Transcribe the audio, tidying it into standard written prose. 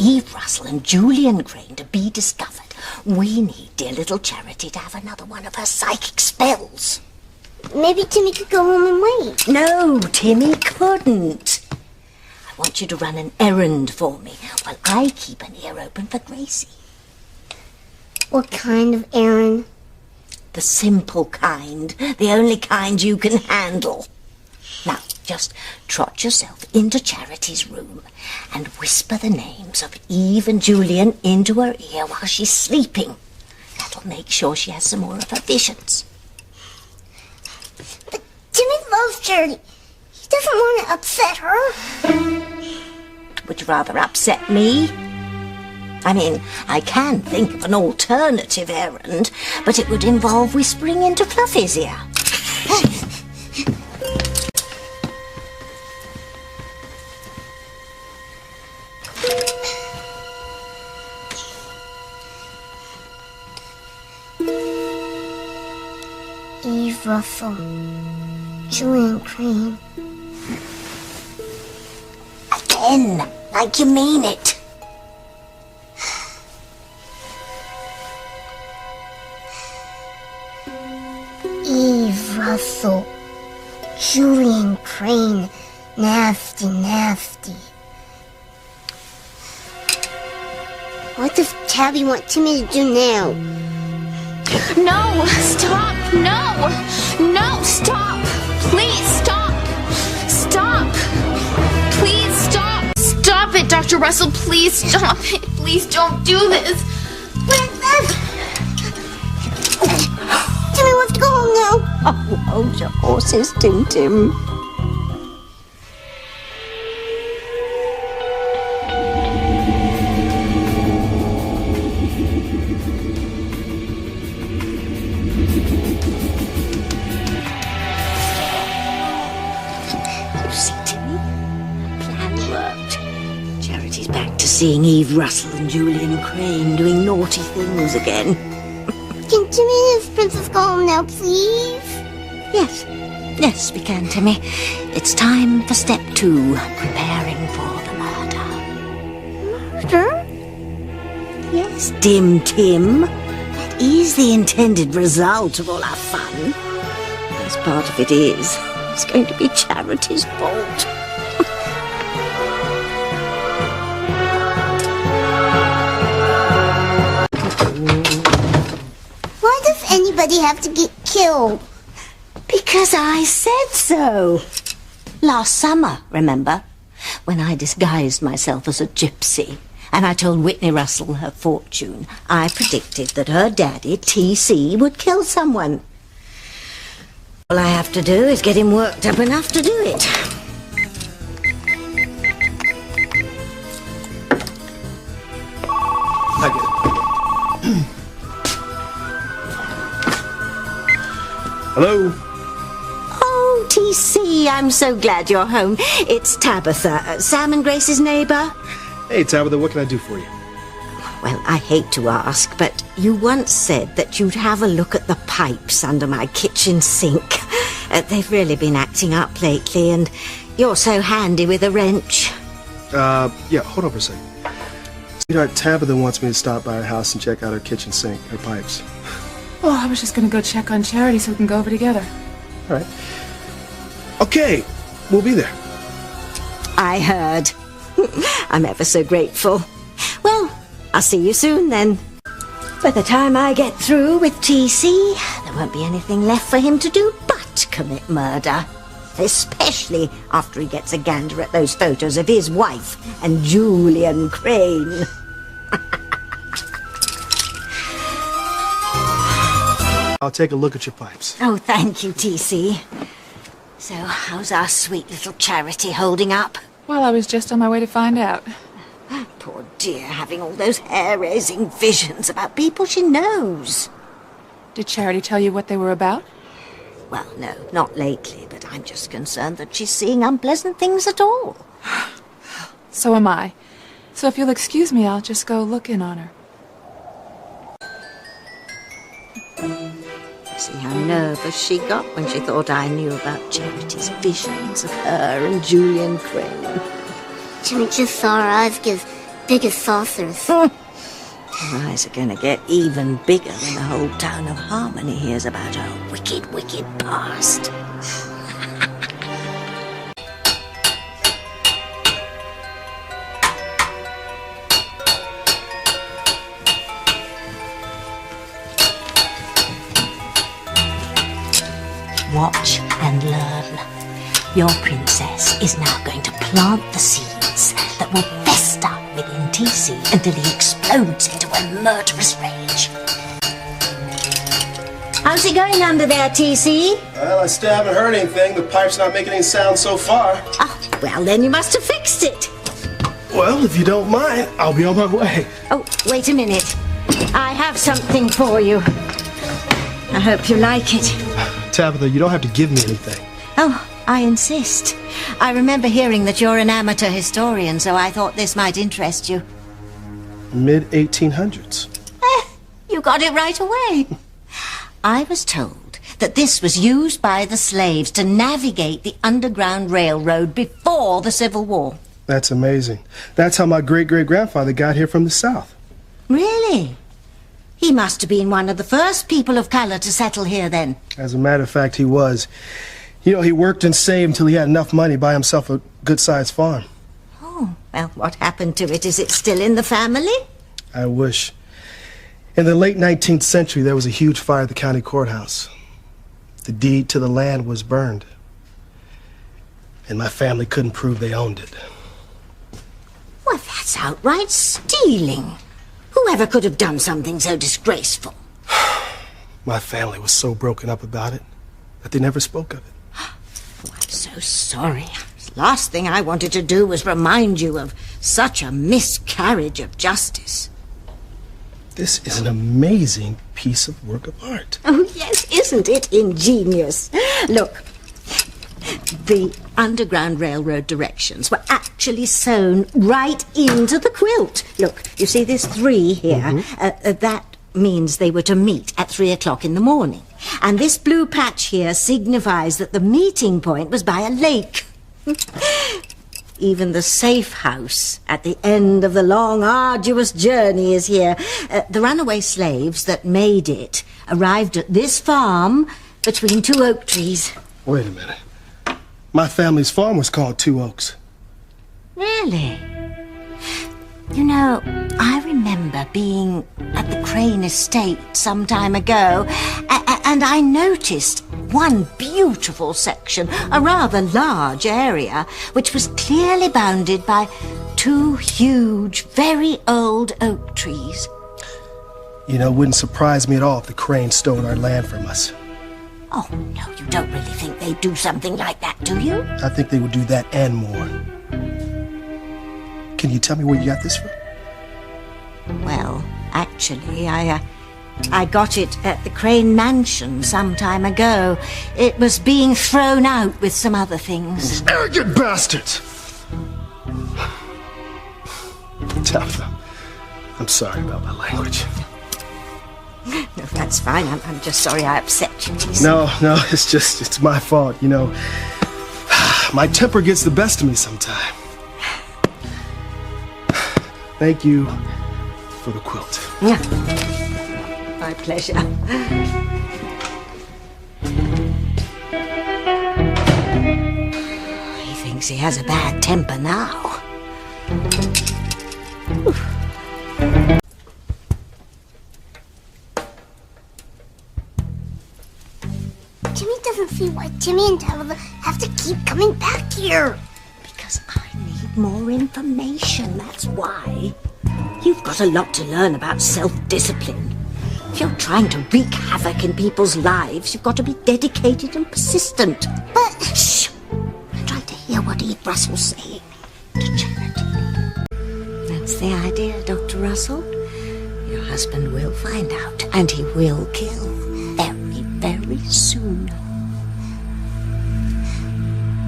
Eve Russell and Julian Crane to be discovered, we need dear little Charity to have another one of her psychic spells. Maybe Timmy could go home and wait. No, Timmy couldn't. I want you to run an errand for me while I keep an ear open for Gracie. What kind of errand? The simple kind. The only kind you can handle. Now, just trot yourself into Charity's room and whisper the names of Eve and Julian into her ear while she's sleeping. That'll make sure she has some more of her visions. But Timmy loves Charity. He doesn't want to upset her. Would you rather upset me? I mean, I can think of an alternative errand, but it would involve whispering into Fluffy's ear. Eve Russell, Julian Crane. Again, like you mean it. Eve Russell, Julian Crane, nasty, nasty. What does Tabby want Timmy to do now? No, stop, no, no, stop, please stop, stop, please stop, stop it, Dr. Russell, please stop it, please don't do this. Timmy wants to go home now. Oh, hold your horses, Tim Tim. You see, Timmy? Plan worked. Charity's back to seeing Eve Russell and Julian Crane doing naughty things again. Can Timmy and his princess go home now, please? Yes. Yes, we can, Timmy. It's time for step 2, preparing for the murder. Murder? Yes, Dim Tim. That is the intended result of all our fun. The best part of it is, it's going to be Charity's fault. Why does anybody have to get killed? Because I said so. Last summer, remember? When I disguised myself as a gypsy and I told Whitney Russell her fortune, I predicted that her daddy, T.C., would kill someone. All I have to do is get him worked up enough to do it. I get it. Hello? Oh, T.C., I'm so glad you're home. It's Tabitha, Sam and Grace's neighbour. Hey, Tabitha, what can I do for you? Well, I hate to ask, but you once said that you'd have a look at the pipes under my kitchen sink. They've really been acting up lately, and you're so handy with a wrench. Yeah, hold on for a second. Sweetheart, Tabitha wants me to stop by her house and check out her kitchen sink, her pipes. Oh, I was just gonna go check on Charity so we can go over together. All right. Okay, we'll be there. I heard. I'm ever so grateful. Well, I'll see you soon then. By the time I get through with TC, there won't be anything left for him to do but commit murder. Especially after he gets a gander at those photos of his wife and Julian Crane. I'll take a look at your pipes. Oh, thank you, TC. So, how's our sweet little Charity holding up? Well, I was just on my way to find out. Poor dear, having all those hair-raising visions about people she knows. Did Charity tell you what they were about? Well, no, not lately, but I'm just concerned that she's seeing unpleasant things at all. So am I. So if you'll excuse me, I'll just go look in on her. See how nervous she got when she thought I knew about Charity's visions of her and Julian Crane. Timmy just saw her eyes give big as saucers. Your eyes are gonna get even bigger when the whole town of Harmony hears about our wicked, wicked past. Watch and learn. Your princess is now going to plant the seeds that will fester within TC until he explodes into a murderous rage. How's it going under there, TC? Well, I still haven't heard anything. The pipe's not making any sound so far. Oh, well, then you must have fixed it. Well, if you don't mind, I'll be on my way. Oh, wait a minute. I have something for you. I hope you like it. Tabitha, you don't have to give me anything. Oh, I insist. I remember hearing that you're an amateur historian, so I thought this might interest you. Mid-1800s. You got it right away. I was told that this was used by the slaves to navigate the Underground Railroad before the Civil War. That's amazing. That's how my great-great-grandfather got here from the South. Really? He must have been one of the first people of color to settle here then. As a matter of fact, he was. You know, he worked and saved until he had enough money to buy himself a good-sized farm. Oh, well, what happened to it? Is it still in the family? I wish. In the late 19th century, there was a huge fire at the county courthouse. The deed to the land was burned. And my family couldn't prove they owned it. Well, that's outright stealing. Whoever could have done something so disgraceful? My family was so broken up about it that they never spoke of it. Oh, I'm so sorry. The last thing I wanted to do was remind you of such a miscarriage of justice. This is an amazing piece of work of art. Oh, yes, isn't it ingenious? Look, the Underground Railroad directions were actually sewn right into the quilt. Look, you see this 3 here? That means they were to meet at 3 o'clock in the morning. And this blue patch here signifies that the meeting point was by a lake. Even the safe house at the end of the long, arduous journey is here. The runaway slaves that made it arrived at this farm between 2 oak trees. Wait a minute. My family's farm was called Two Oaks. Really? You know, I remember being at the Crane estate some time ago, and I noticed one beautiful section, a rather large area, which was clearly bounded by 2 huge, very old oak trees. You know, it wouldn't surprise me at all if the Cranes stole our land from us. Oh, no, you don't really think they'd do something like that, do you? I think they would do that and more. Can you tell me where you got this from? Well, actually, I got it at the Crane Mansion some time ago. It was being thrown out with some other things. Arrogant bastards! Tabitha, I'm sorry about my language. No, that's fine. I'm just sorry I upset you, TC. No, it's my fault, you know. My temper gets the best of me sometime. Thank you for the quilt. Yeah. My pleasure. He thinks he has a bad temper now. Timmy doesn't see why Timmy and Tabitha have to keep coming back here. Because I need more information, that's why. You've got a lot to learn about self-discipline. If you're trying to wreak havoc in people's lives, you've got to be dedicated and persistent. But, shh! I'm trying to hear what Eve Russell's saying to Charity. That's the idea, Dr. Russell. Your husband will find out, and he will kill very, very soon.